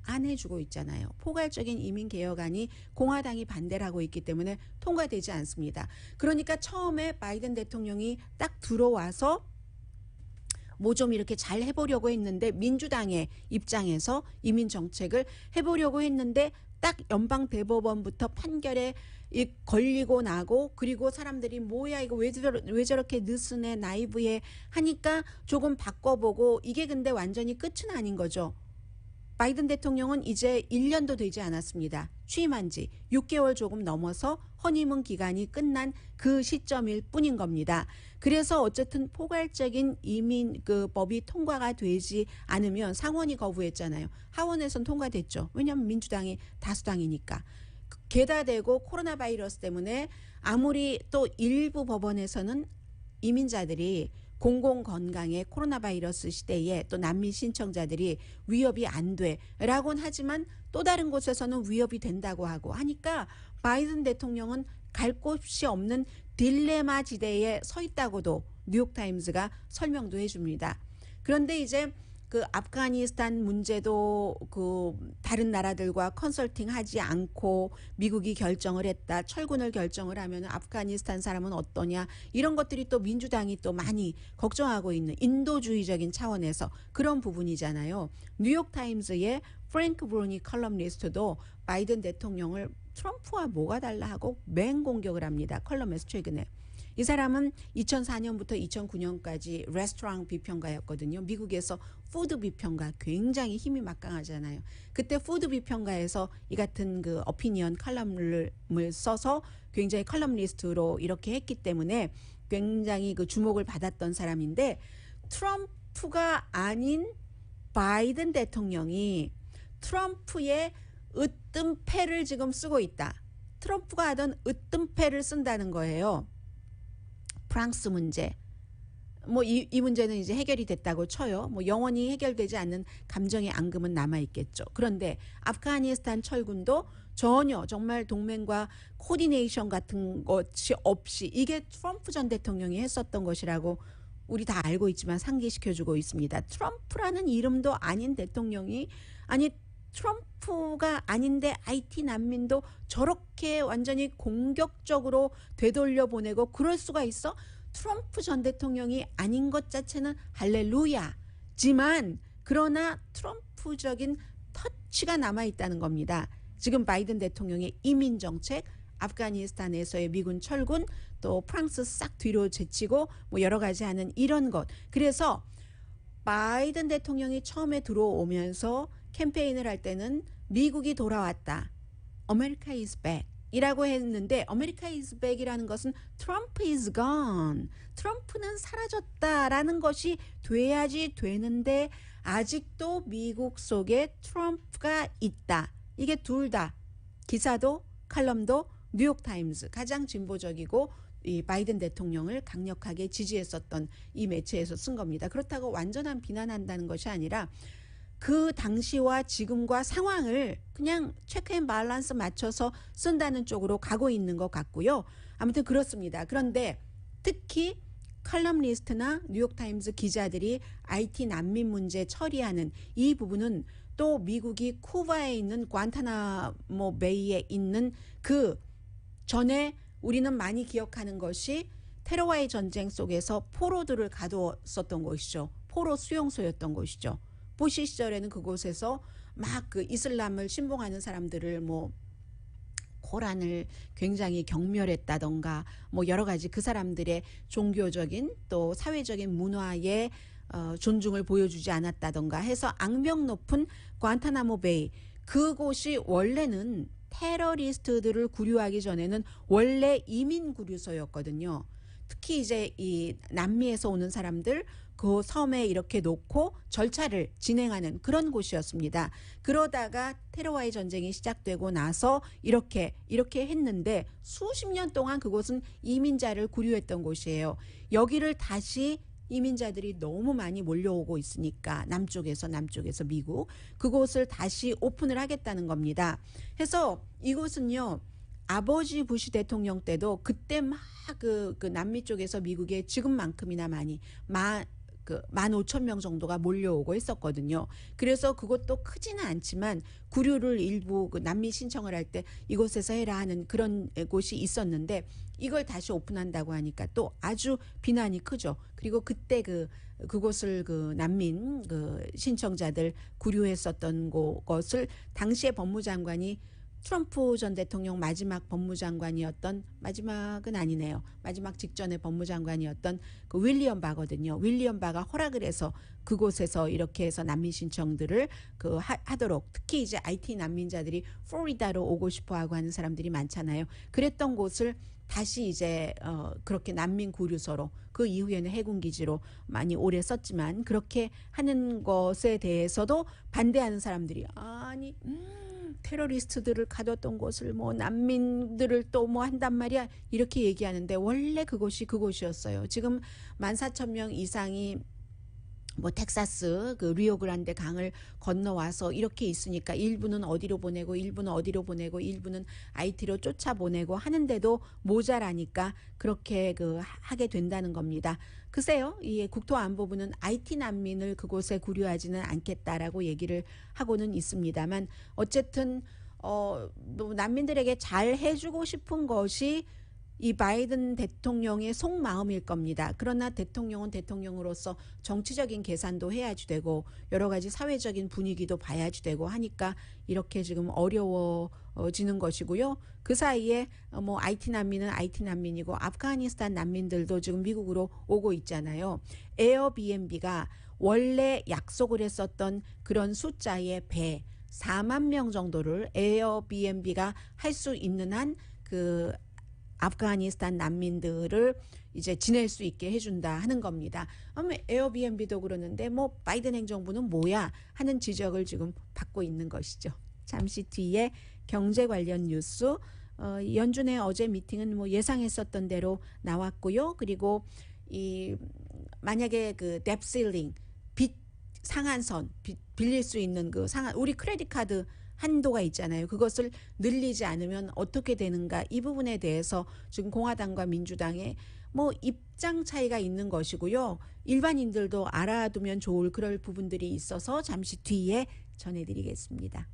안 해주고 있잖아요. 포괄적인 이민개혁안이 공화당이 반대를 하고 있기 때문에 통과되지 않습니다. 그러니까 처음에 바이든 대통령이 딱 들어와서 뭐 좀 이렇게 잘 해보려고 했는데 민주당의 입장에서 이민 정책을 해보려고 했는데 딱 연방대법원부터 판결에 걸리고 나고 그리고 사람들이 뭐야 이거 왜 저렇게 느슨해 나이브해 하니까 조금 바꿔보고 이게 근데 완전히 끝은 아닌 거죠. 바이든 대통령은 이제 1년도 되지 않았습니다. 취임한 지 6개월 조금 넘어서 허니문 기간이 끝난 그 시점일 뿐인 겁니다. 그래서 어쨌든 포괄적인 이민 그 법이 통과가 되지 않으면 상원이 거부했잖아요. 하원에선 통과됐죠. 왜냐하면 민주당이 다수당이니까. 게다 대고 코로나 바이러스 때문에 아무리 또 일부 법원에서는 이민자들이 공공건강에 코로나 바이러스 시대에 또 난민 신청자들이 위협이 안 돼라고는 하지만 또 다른 곳에서는 위협이 된다고 하고 하니까 바이든 대통령은 갈 곳이 없는 딜레마 지대에 서 있다고도 뉴욕타임스가 설명도 해줍니다. 그런데 이제 그 아프가니스탄 문제도 그 다른 나라들과 컨설팅하지 않고 미국이 결정을 했다. 철군을 결정을 하면 아프가니스탄 사람은 어떠냐. 이런 것들이 또 민주당이 또 많이 걱정하고 있는 인도주의적인 차원에서 그런 부분이잖아요. 뉴욕타임스의 프랭크 브루니 컬럼니스트도 바이든 대통령을 트럼프와 뭐가 달라 하고 맹공격을 합니다. 컬럼에서 최근에. 이 사람은 2004년부터 2009년까지 레스토랑 비평가였거든요. 미국에서 푸드 비평가 굉장히 힘이 막강하잖아요. 그때 푸드 비평가에서 이 같은 그 어피니언 칼럼을 써서 굉장히 컬럼니스트로 이렇게 했기 때문에 굉장히 그 주목을 받았던 사람인데 트럼프 트럼프가 아닌 바이든 대통령이 트럼프의 으뜸패를 지금 쓰고 있다. 트럼프가 하던 으뜸패를 쓴다는 거예요. 프랑스 문제. 뭐 이 문제는 이제 해결이 됐다고 쳐요. 뭐 영원히 해결되지 않는 감정의 앙금은 남아있겠죠. 그런데 아프가니스탄 철군도 전혀 정말 동맹과 코디네이션 같은 것이 없이 이게 트럼프 전 대통령이 했었던 것이라고 우리 다 알고 있지만 상기시켜주고 있습니다. 트럼프라는 이름도 아닌 대통령이 아니 트럼프가 아닌데 IT 난민도 저렇게 완전히 공격적으로 되돌려 보내고 그럴 수가 있어? 트럼프 전 대통령이 아닌 것 자체는 할렐루야지만 그러나 트럼프적인 터치가 남아있다는 겁니다. 지금 바이든 대통령의 이민 정책, 아프가니스탄에서의 미군 철군, 또 프랑스 싹 뒤로 제치고 뭐 여러 가지 하는 이런 것. 그래서 바이든 대통령이 처음에 들어오면서 캠페인을 할 때는 미국이 돌아왔다. America is back. 이라고 했는데 America is back이라는 것은 Trump is gone. 트럼프는 사라졌다라는 것이 돼야지 되는데 아직도 미국 속에 트럼프가 있다. 이게 둘 다 기사도 칼럼도 뉴욕타임즈 가장 진보적이고 이 바이든 대통령을 강력하게 지지했었던 이 매체에서 쓴 겁니다. 그렇다고 완전한 비난한다는 것이 아니라 그 당시와 지금과 상황을 그냥 체크 앤 밸런스 맞춰서 쓴다는 쪽으로 가고 있는 것 같고요. 아무튼 그렇습니다. 그런데 특히 칼럼니스트나 뉴욕타임즈 기자들이 IT 난민 문제 처리하는 이 부분은 또 미국이 쿠바에 있는 관타나모 베이에 있는 그 전에 우리는 많이 기억하는 것이 테러와의 전쟁 속에서 포로들을 가두었었던 것이죠. 포로 수용소였던 것이죠. 부시 시절에는 그곳에서 막 그 이슬람을 신봉하는 사람들을 뭐 코란을 굉장히 경멸했다던가 뭐 여러 가지 그 사람들의 종교적인 또 사회적인 문화에 존중을 보여주지 않았다던가 해서 악명 높은 관타나모 베이 그곳이 원래는 테러리스트들을 구류하기 전에는 원래 이민 구류소였거든요. 특히 이제 이 남미에서 오는 사람들 그 섬에 이렇게 놓고 절차를 진행하는 그런 곳이었습니다. 그러다가 테러와의 전쟁이 시작되고 나서 이렇게 했는데 수십 년 동안 그곳은 이민자를 구류했던 곳이에요. 여기를 다시 이민자들이 너무 많이 몰려오고 있으니까 남쪽에서 미국 그곳을 다시 오픈을 하겠다는 겁니다. 해서 이곳은요. 아버지 부시 대통령 때도 그때 막 그 남미 쪽에서 미국에 지금만큼이나 많이 15,000명 정도가 몰려오고 했었거든요. 그래서 그것도 크지는 않지만 구류를 일부 그 남미 신청을 할 때 이곳에서 해라 하는 그런 곳이 있었는데 이걸 다시 오픈한다고 하니까 또 아주 비난이 크죠. 그리고 그때 그곳을 그 난민 그 신청자들 구류했었던 것을 당시의 법무장관이 트럼프 전 대통령 마지막 법무장관이었던 마지막은 아니네요. 마지막 직전의 법무장관이었던 그 윌리엄 바거든요. 윌리엄 바가 허락을 해서 그곳에서 이렇게 해서 난민 신청들을 하도록 특히 이제 IT 난민자들이 플로리다로 오고 싶어하고 하는 사람들이 많잖아요. 그랬던 곳을 다시 이제 그렇게 난민 구류소로 그 이후에는 해군 기지로 많이 오래 썼지만 그렇게 하는 것에 대해서도 반대하는 사람들이 아니 테러리스트들을 가뒀던 곳을 뭐 난민들을 또 뭐 한단 말이야 이렇게 얘기하는데 원래 그곳이 그곳이었어요. 지금 14,000명 이상이 뭐 텍사스 그 리오그란데 강을 건너와서 이렇게 있으니까 일부는 어디로 보내고 일부는 어디로 보내고 일부는 IT로 쫓아보내고 하는데도 모자라니까 그렇게 하게 된다는 겁니다. 글쎄요, 이 국토안보부는 IT 난민을 그곳에 구류하지는 않겠다라고 얘기를 하고는 있습니다만 어쨌든 난민들에게 잘 해주고 싶은 것이 이 바이든 대통령의 속마음일 겁니다. 그러나 대통령은 대통령으로서 정치적인 계산도 해야지 되고 여러 가지 사회적인 분위기도 봐야지 되고 하니까 이렇게 지금 어려워지는 것이고요. 그 사이에 뭐 IT 난민은 IT 난민이고 아프가니스탄 난민들도 지금 미국으로 오고 있잖아요. 에어비앤비가 원래 약속을 했었던 그런 숫자의 배 4만 명 정도를 에어비앤비가 할 수 있는 한 아프가니스탄 난민들을 이제 지낼 수 있게 해준다 하는 겁니다. 에어비앤비도 그러는데 뭐 바이든 행정부는 뭐야 하는 지적을 지금 받고 있는 것이죠. 잠시 뒤에 경제 관련 뉴스, 연준의 어제 미팅은 뭐 예상했었던 대로 나왔고요. 그리고 만약에 그 뎁 실링 빚 상한선 빌릴 수 있는 그 우리 크레딧 카드 한도가 있잖아요. 그것을 늘리지 않으면 어떻게 되는가, 이 부분에 대해서 지금 공화당과 민주당의 뭐 입장 차이가 있는 것이고요. 일반인들도 알아두면 좋을 그럴 부분들이 있어서 잠시 뒤에 전해드리겠습니다.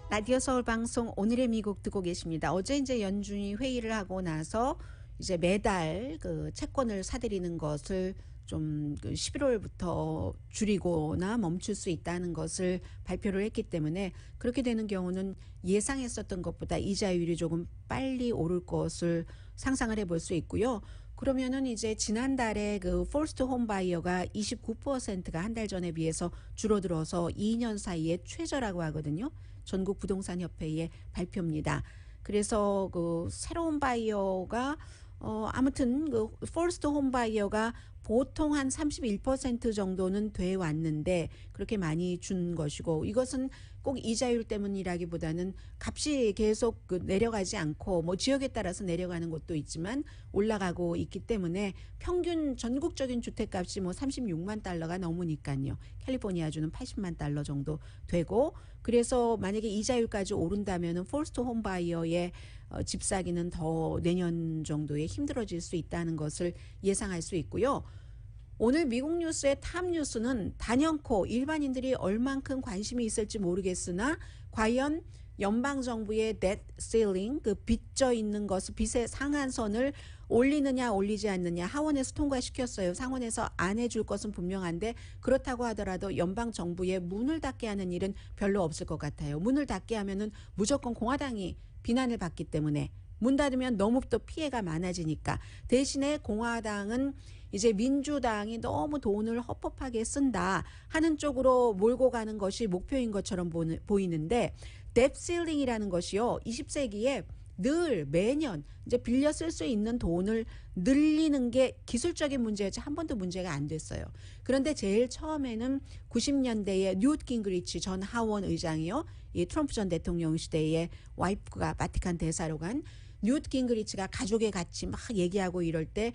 라디오 서울 방송 오늘의 미국 듣고 계십니다. 어제 이제 연준이 회의를 하고 나서 이제 매달 그 채권을 사들이는 것을 좀 11월부터 줄이거나 멈출 수 있다는 것을 발표를 했기 때문에 그렇게 되는 경우는 예상했었던 것보다 이자율이 조금 빨리 오를 것을 상상을 해볼 수 있고요. 그러면은 이제 지난달에 그 퍼스트 홈 바이어가 29%가 한 달 전에 비해서 줄어들어서 2년 사이에 최저라고 하거든요. 전국 부동산 협회의 발표입니다. 그래서 그 새로운 바이어가 아무튼 그 퍼스트 홈 바이어가 보통 한 31% 정도는 돼 왔는데 그렇게 많이 준 것이고, 이것은 꼭 이자율 때문이라기보다는 값이 계속 내려가지 않고 뭐 지역에 따라서 내려가는 곳도 있지만 올라가고 있기 때문에 평균 전국적인 주택값이 뭐 36만 달러가 넘으니까요. 캘리포니아주는 80만 달러 정도 되고, 그래서 만약에 이자율까지 오른다면은 퍼스트 홈 바이어의 집 사기는 더 내년 정도에 힘들어질 수 있다는 것을 예상할 수 있고요. 오늘 미국 뉴스의 탑 뉴스는 단연코 일반인들이 얼만큼 관심이 있을지 모르겠으나 과연 연방정부의 debt ceiling, 그 빚져 있는 것을 빚의 상한선을 올리느냐 올리지 않느냐 하원에서 통과시켰어요. 상원에서 안 해줄 것은 분명한데 그렇다고 하더라도 연방정부의 문을 닫게 하는 일은 별로 없을 것 같아요. 문을 닫게 하면은 무조건 공화당이 비난을 받기 때문에 문 닫으면 너무 또 피해가 많아지니까, 대신에 공화당은 이제 민주당이 너무 돈을 헛헛하게 쓴다 하는 쪽으로 몰고 가는 것이 목표인 것처럼 보이는데, 뎁 실링이라는 것이요 20세기에 늘 매년 이제 빌려 쓸 수 있는 돈을 늘리는 게 기술적인 문제였지 한 번도 문제가 안 됐어요. 그런데 제일 처음에는 90년대에 뉴트 깅그리치 전 하원 의장이요, 이 트럼프 전 대통령 시대에 와이프가 바티칸 대사로 간 뉴트 깅그리치가 가족의 가치 막 얘기하고 이럴 때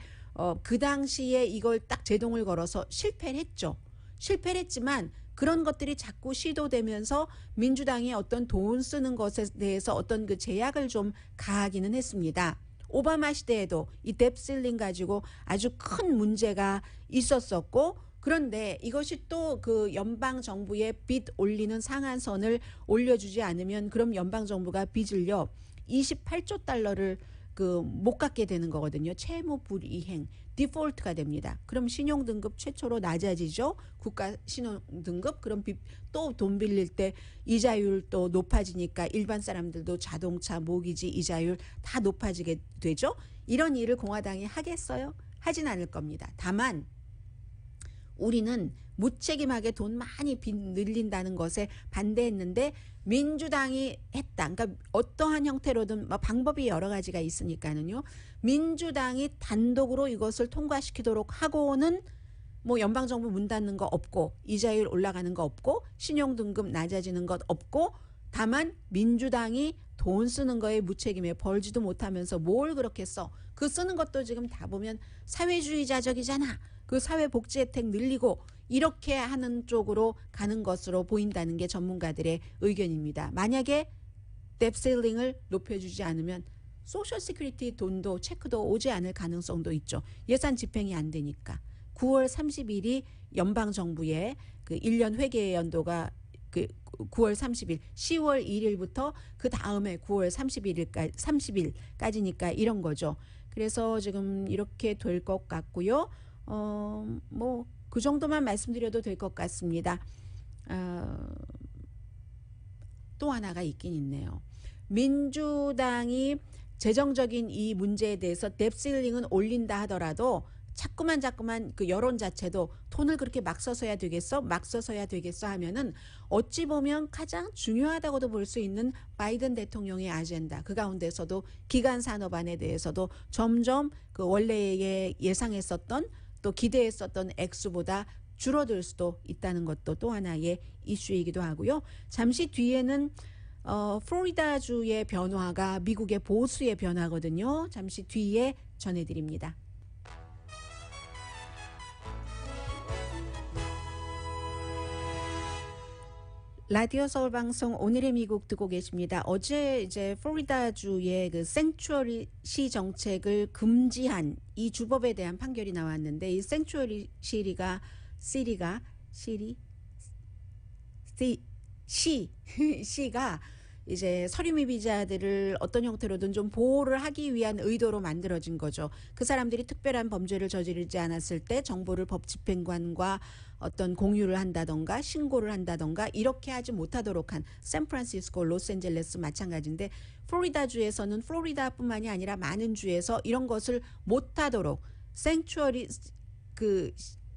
그 당시에 이걸 딱 제동을 걸어서 실패를 했죠. 실패를 했지만 그런 것들이 자꾸 시도되면서 민주당이 어떤 돈 쓰는 것에 대해서 어떤 그 제약을 좀 가하기는 했습니다. 오바마 시대에도 이 뎁 실링 가지고 아주 큰 문제가 있었었고, 그런데 이것이 또 그 연방 정부의 빚 올리는 상한선을 올려주지 않으면 그럼 연방 정부가 빚을요 28조 달러를 못 갚게 되는 거거든요. 채무 불이행, 디폴트가 됩니다. 그럼 신용등급 최초로 낮아지죠. 국가 신용등급. 그럼 또 돈 빌릴 때 이자율 또 높아지니까 일반 사람들도 자동차, 모기지 이자율 다 높아지게 되죠. 이런 일을 공화당이 하겠어요? 하진 않을 겁니다. 다만 우리는 무책임하게 돈 많이 빚 늘린다는 것에 반대했는데 민주당이 했다. 그러니까 어떠한 형태로든 방법이 여러 가지가 있으니까는요. 민주당이 단독으로 이것을 통과시키도록 하고는 뭐 연방정부 문 닫는 거 없고 이자율 올라가는 거 없고 신용등급 낮아지는 것 없고, 다만 민주당이 돈 쓰는 거에 무책임해 벌지도 못하면서 뭘 그렇게 써. 그 쓰는 것도 지금 다 보면 사회주의자적이잖아. 그 사회복지 혜택 늘리고 이렇게 하는 쪽으로 가는 것으로 보인다는 게 전문가들의 의견입니다. 만약에 뎁 실링을 높여주지 않으면 소셜 시큐리티 돈도 체크도 오지 않을 가능성도 있죠. 예산 집행이 안 되니까. 9월 30일이 연방정부의 그 1년 회계 연도가 9월 30일, 10월 1일부터 그 다음에 9월 30일까지니까 이런 거죠. 그래서 지금 이렇게 될 것 같고요. 뭐 그 정도만 말씀드려도 될 것 같습니다. 또 하나가 있긴 있네요. 민주당이 재정적인 이 문제에 대해서 뎁 실링은 올린다 하더라도 자꾸만 그 여론 자체도 돈을 그렇게 막 써서야 되겠어? 막 써서야 되겠어? 하면은 어찌 보면 가장 중요하다고도 볼 수 있는 바이든 대통령의 아젠다. 그 가운데서도 기간 산업안에 대해서도 점점 그 원래의 예상했었던 또 기대했었던 액수보다 줄어들 수도 있다는 것도 또 하나의 이슈이기도 하고요. 잠시 뒤에는 플로리다주의 변화가 미국의 보수의 변화거든요. 잠시 뒤에 전해드립니다. 라디오 서울 방송 오늘의 미국 듣고 계십니다. 어제 이제 플로리다주의 그 생추어리 시 정책을 금지한 이 주법에 대한 판결이 나왔는데 이 생추어리 시가 이제 서류 미비자들을 어떤 형태로든 좀 보호를 하기 위한 의도로 만들어진 거죠. 그 사람들이 특별한 범죄를 저지르지 않았을 때 정보를 법 집행관과 어떤 공유를 한다던가 신고를 한다던가 이렇게 하지 못하도록 한 샌프란시스코, 로스앤젤레스 마찬가지인데 플로리다주에서는 플로리다뿐만이 아니라 많은 주에서 이런 것을 못하도록 생추어리 그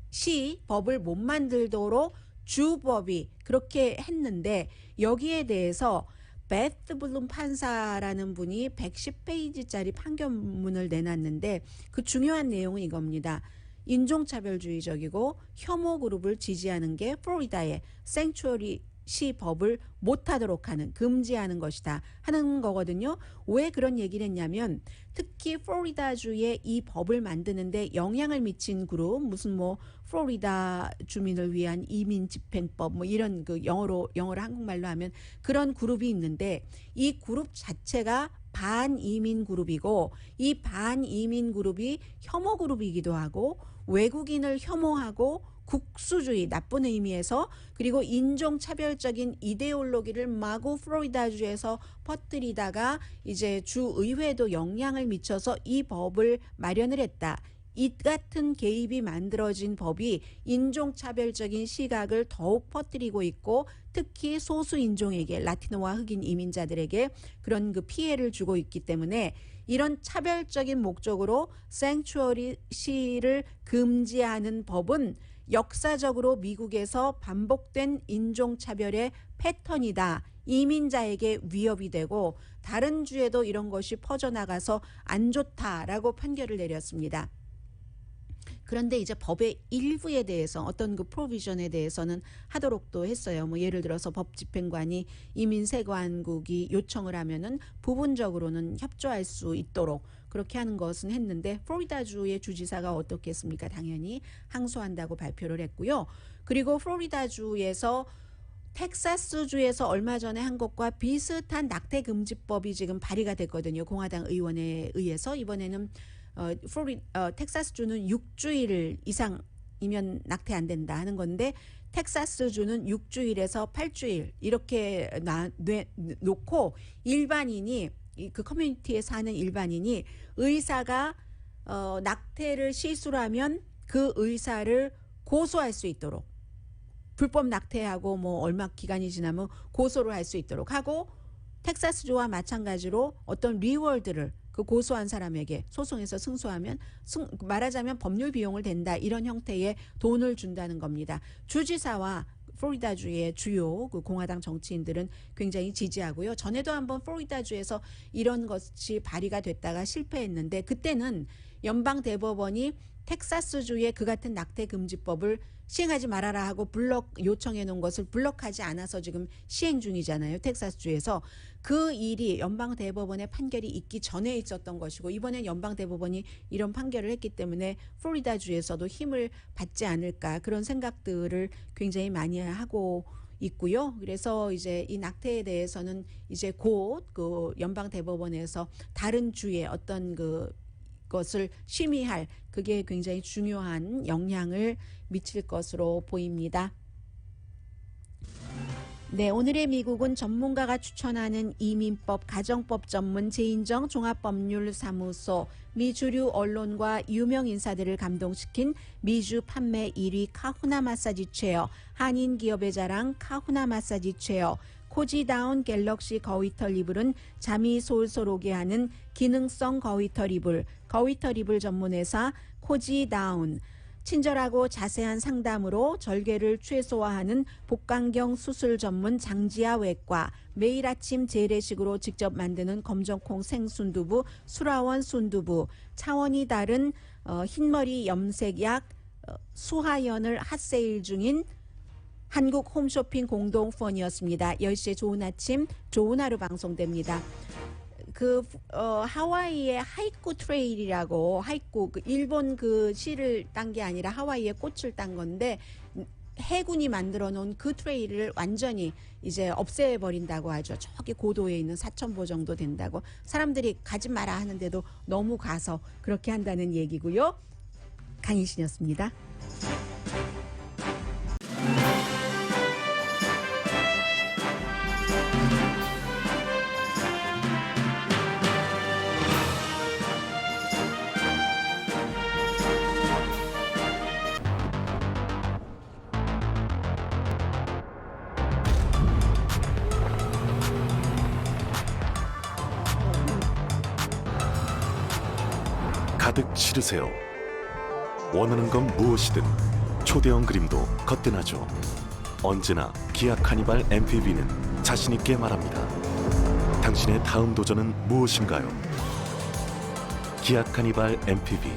시 법을 못 만들도록 주법이 그렇게 했는데 여기에 대해서 베트 블룸 판사라는 분이 110페이지짜리 판결문을 내놨는데 그 중요한 내용은 이겁니다. 인종차별주의적이고 혐오 그룹을 지지하는 게 플로리다의 생추어리 시 법을 못하도록 하는 금지하는 것이다 하는 거거든요. 왜 그런 얘기를 했냐면 특히 플로리다주의 이 법을 만드는데 영향을 미친 그룹 무슨 뭐 플로리다 주민을 위한 이민 집행법 뭐 이런 그 영어로 한국말로 하면 그런 그룹이 있는데 이 그룹 자체가 반이민 그룹이고 이 반이민 그룹이 혐오 그룹이기도 하고 외국인을 혐오하고 국수주의 나쁜 의미에서 그리고 인종차별적인 이데올로기를 마구 플로리다주에서 퍼뜨리다가 이제 주의회도 영향을 미쳐서 이 법을 마련을 했다. 이 같은 개입이 만들어진 법이 인종차별적인 시각을 더욱 퍼뜨리고 있고 특히 소수인종에게 라티노와 흑인 이민자들에게 그런 그 피해를 주고 있기 때문에 이런 차별적인 목적으로 생추어리 시를 금지하는 법은 역사적으로 미국에서 반복된 인종차별의 패턴이다. 이민자에게 위협이 되고 다른 주에도 이런 것이 퍼져나가서 안 좋다라고 판결을 내렸습니다. 그런데 이제 법의 일부에 대해서 어떤 그 프로비전에 대해서는 하도록도 했어요. 뭐 예를 들어서 법 집행관이 이민세관국이 요청을 하면은 부분적으로는 협조할 수 있도록 그렇게 하는 것은 했는데 플로리다주의 주지사가 어떻게 했습니까? 당연히 항소한다고 발표를 했고요. 그리고 플로리다주에서 텍사스주에서 얼마 전에 한 것과 비슷한 낙태금지법이 지금 발의가 됐거든요. 공화당 의원에 의해서 이번에는 텍사스주는 6주일 이상이면 낙태 안 된다 하는 건데 텍사스주는 6주일에서 8주일 이렇게 놓고 일반인이 그 커뮤니티에 사는 일반인이 의사가 낙태를 실수로 하면 그 의사를 고소할 수 있도록 불법 낙태하고 뭐 얼마 기간이 지나면 고소를 할 수 있도록 하고 텍사스주와 마찬가지로 어떤 리워드를 그 고소한 사람에게 소송에서 승소하면 말하자면 법률 비용을 댄다 이런 형태의 돈을 준다는 겁니다. 주지사와 플로리다주의 주요 그 공화당 정치인들은 굉장히 지지하고요. 전에도 한번 플로리다주에서 이런 것이 발의가 됐다가 실패했는데 그때는 연방 대법원이 텍사스주의 그 같은 낙태 금지법을 시행하지 말아라 하고 요청해 놓은 것을 블럭하지 않아서 지금 시행 중이잖아요. 텍사스주에서. 그 일이 연방 대법원의 판결이 있기 전에 있었던 것이고 이번엔 연방 대법원이 이런 판결을 했기 때문에 플로리다주에서도 힘을 받지 않을까 그런 생각들을 굉장히 많이 하고 있고요. 그래서 이제 이 낙태에 대해서는 이제 곧 그 연방 대법원에서 다른 주의 어떤 그 것을 심의할 그게 굉장히 중요한 영향을 미칠 것으로 보입니다. 네, 오늘의 미국은 전문가가 추천하는 이민법, 가정법 전문 재인정 종합법률사무소, 미주류 언론과 유명 인사들을 감동시킨 미주 판매 1위 카후나 마사지 체어, 한인 기업의 자랑 카후나 마사지 체어, 코지다운 갤럭시 거위털 이불은 잠이 솔솔 오게 하는 기능성 거위털 이불, 거위털 이불 전문회사 코지다운, 친절하고 자세한 상담으로 절개를 최소화하는 복강경 수술 전문 장지아 외과, 매일 아침 재래식으로 직접 만드는 검정콩 생순두부 수라원 순두부, 차원이 다른 흰머리 염색약 수하연을 핫세일 중인 한국 홈쇼핑 공동펀이었습니다. 10시에 좋은 아침 좋은 하루 방송됩니다. 하와이의 하이쿠 트레일이라고, 하이쿠 일본 그 시를 딴 게 아니라 하와이의 꽃을 딴 건데, 해군이 만들어 놓은 그 트레일을 완전히 이제 없애버린다고 하죠. 저기 고도에 있는 4,000보 정도 된다고. 사람들이 가지 마라 하는데도 너무 가서 그렇게 한다는 얘기고요. 강희신이었습니다. 가득 실으세요. 원하는 건 무엇이든 초대형 그림도 거뜬하죠. 언제나 기아 카니발 MPV는 자신있게 말합니다. 당신의 다음 도전은 무엇인가요? 기아 카니발 MPV